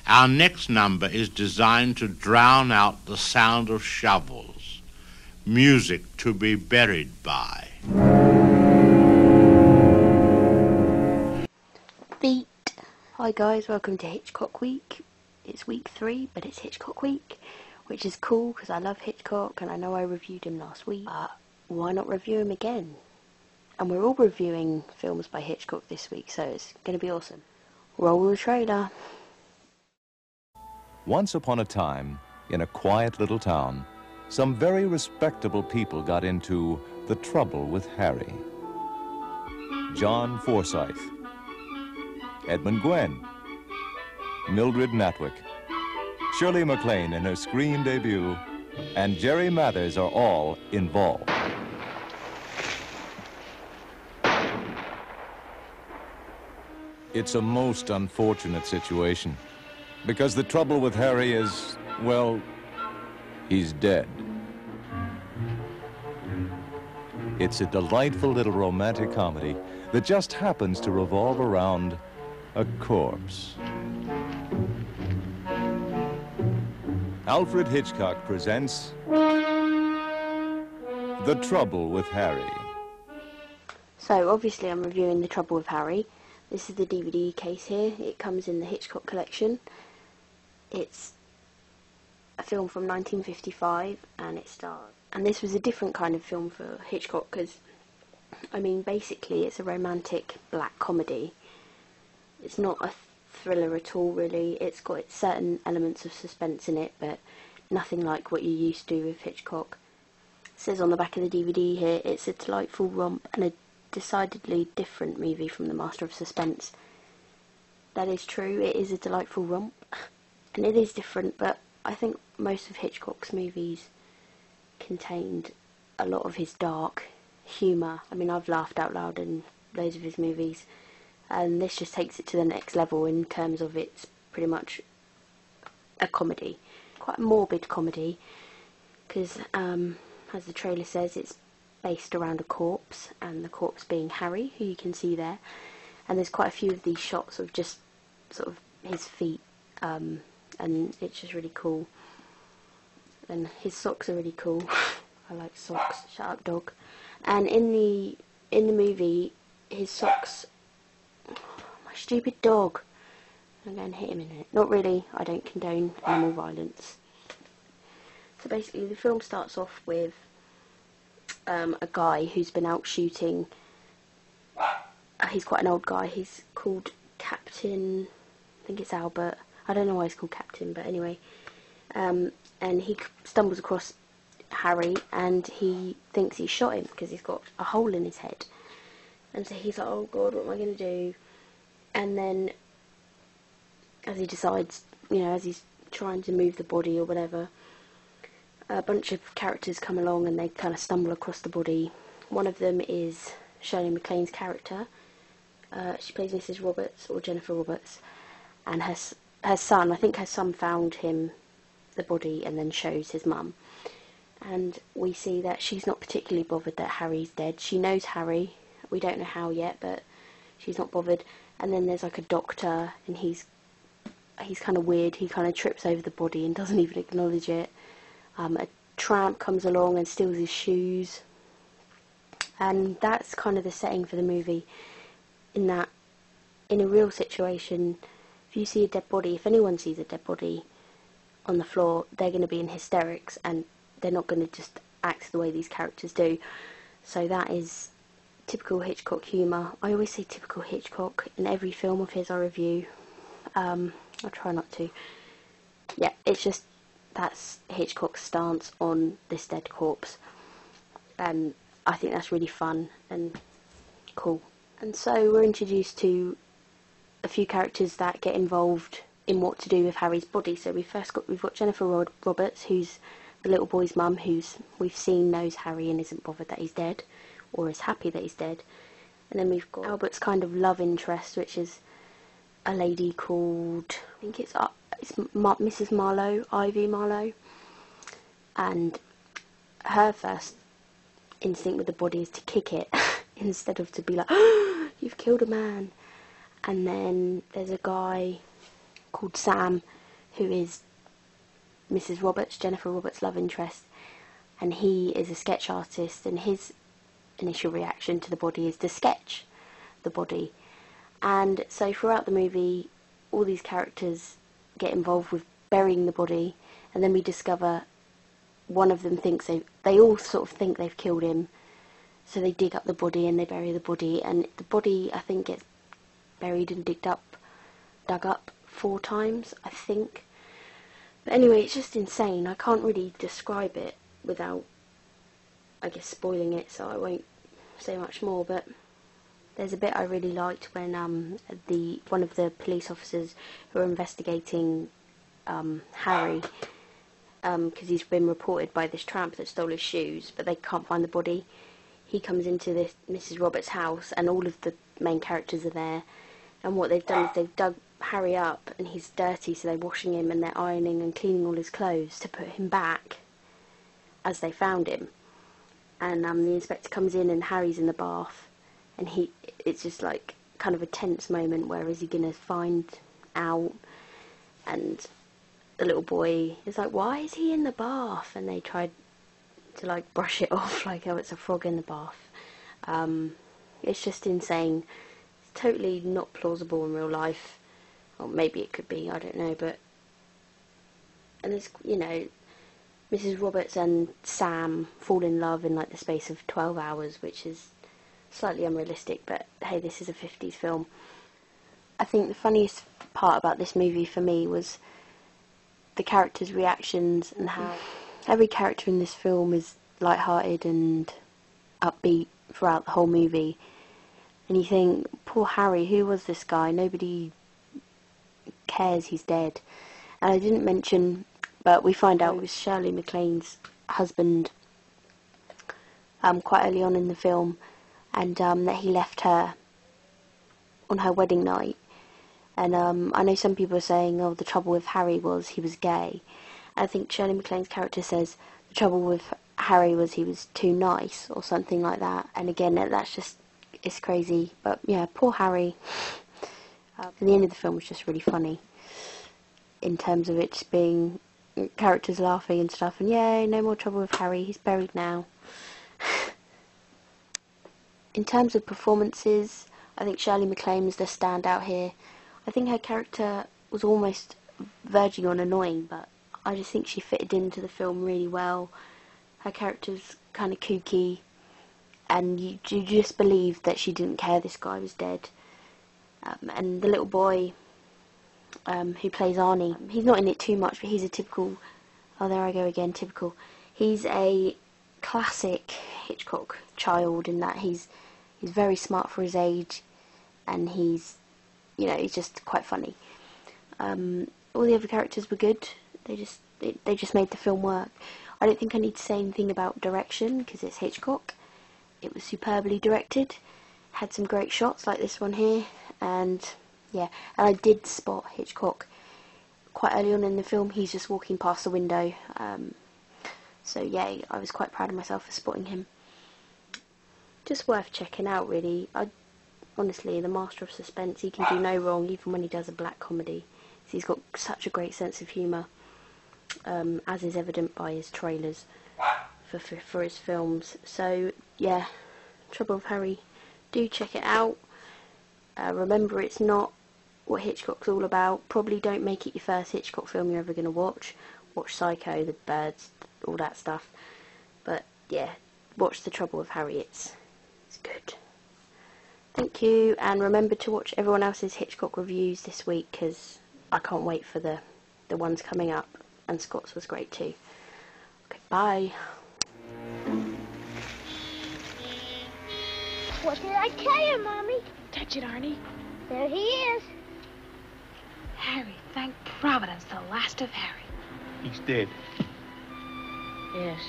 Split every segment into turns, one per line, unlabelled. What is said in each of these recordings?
Our next number is designed to drown out the sound of shovels. Music to be buried by.
Beat. Hi guys, welcome to Hitchcock Week. It's week 3, but it's Hitchcock Week, which is cool because I love Hitchcock and I know I reviewed him last week. Why not review him again? And we're all reviewing films by Hitchcock this week, so it's going to be awesome. Roll the trailer.
Once upon a time, in a quiet little town, some very respectable people got into the trouble with Harry. John Forsyth, Edmund Gwenn, Mildred Natwick, Shirley MacLaine in her screen debut, and Jerry Mathers are all involved. It's a most unfortunate situation, because the trouble with Harry is, well, he's dead. It's a delightful little romantic comedy that just happens to revolve around a corpse. Alfred Hitchcock presents The Trouble with Harry.
So obviously I'm reviewing The Trouble with Harry. This is the DVD case here. It comes in the Hitchcock collection. It's a film from 1955 and it stars. And this was a different kind of film for Hitchcock because, I mean, basically it's a romantic black comedy. It's not a thriller at all, really. It's got certain elements of suspense in it, but nothing like what you used to with Hitchcock. It says on the back of the DVD here, it's a delightful romp and a decidedly different movie from The Master of Suspense. That is true, it is a delightful romp, and it is different, but I think most of Hitchcock's movies contained a lot of his dark humour. I mean, I've laughed out loud in loads of his movies, and this just takes it to the next level in terms of it's pretty much a comedy. Quite a morbid comedy, because as the trailer says, it's based around a corpse, and the corpse being Harry, who you can see there. And there's quite a few of these shots of just sort of his feet, and it's just really cool. And his socks are really cool. I like socks. Shut up, dog. And in the movie, his socks. My stupid dog. I'm going to hit him in it. Not really. I don't condone animal violence. So basically, the film starts off with a guy who's been out shooting. He's quite an old guy. He's called Captain. I think it's Albert. I don't know why he's called Captain, but anyway. And he stumbles across Harry, and he thinks he shot him because he's got a hole in his head. And so he's like, "Oh God, what am I going to do?" And then, as he decides, you know, as he's trying to move the body or whatever, a bunch of characters come along and they kind of stumble across the body. One of them is Shirley MacLaine's character. She plays Mrs. Roberts, or Jennifer Roberts, and her son, I think her son found the body and then shows his mum. And we see that she's not particularly bothered that Harry's dead. She knows Harry, we don't know how yet, but she's not bothered. And then there's like a doctor, and he's kind of weird. He kind of trips over the body and doesn't even acknowledge it. A tramp comes along and steals his shoes, and that's kind of the setting for the movie, in that in a real situation, if you see a dead body, if anyone sees a dead body on the floor, they're going to be in hysterics and they're not going to just act the way these characters do. So that is typical Hitchcock humour. I always say typical Hitchcock in every film of his I review. I'll try not to. Yeah, it's just that's Hitchcock's stance on this dead corpse, and I think that's really fun and cool. And so we're introduced to a few characters that get involved in what to do with Harry's body. So we've got Jennifer Roberts, who's the little boy's mum, who's we've seen knows Harry and isn't bothered that he's dead, or is happy that he's dead. And then we've got Albert's kind of love interest, which is a lady called, I think it's Mrs. Marlowe, Ivy Marlowe, and her first instinct with the body is to kick it instead of to be like, "Oh, you've killed a man." And then there's a guy called Sam who is Mrs. Roberts, Jennifer Roberts' love interest, and he is a sketch artist, and his initial reaction to the body is to sketch the body. And so throughout the movie, all these characters get involved with burying the body, and then we discover one of them thinks they all sort of think they've killed him, so they dig up the body and they bury the body, and the body, I think, gets buried and dug up 4 times, I think. But anyway, it's just insane. I can't really describe it without, I guess, spoiling it, so I won't say much more. But there's a bit I really liked when one of the police officers who are investigating Harry, because he's been reported by this tramp that stole his shoes, but they can't find the body. He comes into this Mrs. Roberts' house, and all of the main characters are there. And what they've done is they've dug Harry up, and he's dirty, so they're washing him and they're ironing and cleaning all his clothes to put him back as they found him. And the inspector comes in, and Harry's in the bath, and it's just like kind of a tense moment. Where is he going to find out? And the little boy is like, why is he in the bath? And they tried to like brush it off like, oh, it's a frog in the bath. It's just insane. It's totally not plausible in real life, or maybe it could be, I don't know. But and it's, you know, Mrs. Roberts and Sam fall in love in like the space of 12 hours, which is slightly unrealistic, but hey, this is a 50s film. I think the funniest part about this movie for me was the characters' reactions, and how every character in this film is light-hearted and upbeat throughout the whole movie. And you think, poor Harry, who was this guy? Nobody cares, he's dead. And I didn't mention, but we find out it was Shirley MacLaine's husband quite early on in the film, and that he left her on her wedding night. And I know some people are saying, oh, the trouble with Harry was he was gay. I think Shirley MacLaine's character says the trouble with Harry was he was too nice, or something like that. And again, that's just, it's crazy. But yeah, poor Harry. And the end of the film was just really funny, in terms of it just being characters laughing and stuff. And yay, no more trouble with Harry, he's buried now. In terms of performances, I think Shirley MacLaine was the standout here. I think her character was almost verging on annoying, but I just think she fitted into the film really well. Her character's kind of kooky, and you just believe that she didn't care this guy was dead. And the little boy who plays Arnie, he's not in it too much, but he's a typical, oh there I go again, typical. He's a classic Hitchcock child in that he's very smart for his age, and he's just quite funny. All the other characters were good. They just made the film work. I don't think I need to say anything about direction, because it's Hitchcock. It was superbly directed. Had some great shots like this one here, and yeah. And I did spot Hitchcock quite early on in the film. He's just walking past the window. So yeah, I was quite proud of myself for spotting him. Just worth checking out, really. Honestly, the master of suspense, he can do no wrong, even when he does a black comedy. He's got such a great sense of humour, as is evident by his trailers for his films. So, yeah, Trouble with Harry, do check it out. Remember, it's not what Hitchcock's all about. Probably don't make it your first Hitchcock film you're ever going to watch. Watch Psycho, The Birds, all that stuff. But, yeah, watch The Trouble with Harry, it's good. Thank you, and remember to watch everyone else's Hitchcock reviews this week, because I can't wait for the ones coming up, and Scott's was great too. Okay, bye.
What did I tell you, Mommy?
Touch it, Arnie.
There he is.
Harry, thank Providence, the last of Harry.
He's dead.
Yes.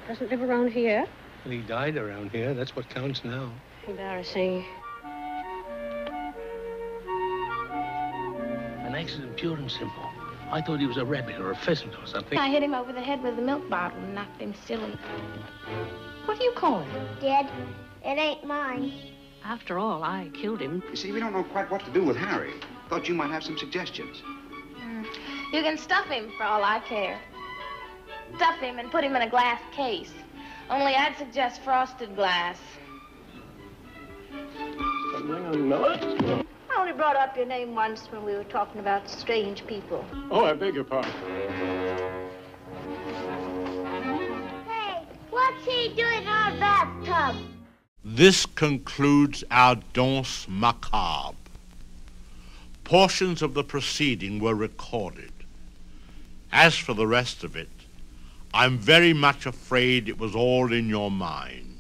Doesn't live around here.
Well, he died around here. That's what counts now.
Embarrassing.
An accident, pure and simple. I thought he was a rabbit or a pheasant or something.
I hit him over the head with a milk bottle and knocked him silly. What do you call him?
Dead. It ain't mine.
After all, I killed him.
You see, we don't know quite what to do with Harry. Thought you might have some suggestions.
You can stuff him for all I care. Stuff him and put him in a glass case. Only I'd suggest frosted glass.
I only brought up your name once when we were talking about strange people.
Oh, I beg your pardon.
Hey, what's he doing in our bathtub?
This concludes our danse macabre. Portions of the proceeding were recorded. As for the rest of it, I'm very much afraid it was all in your mind.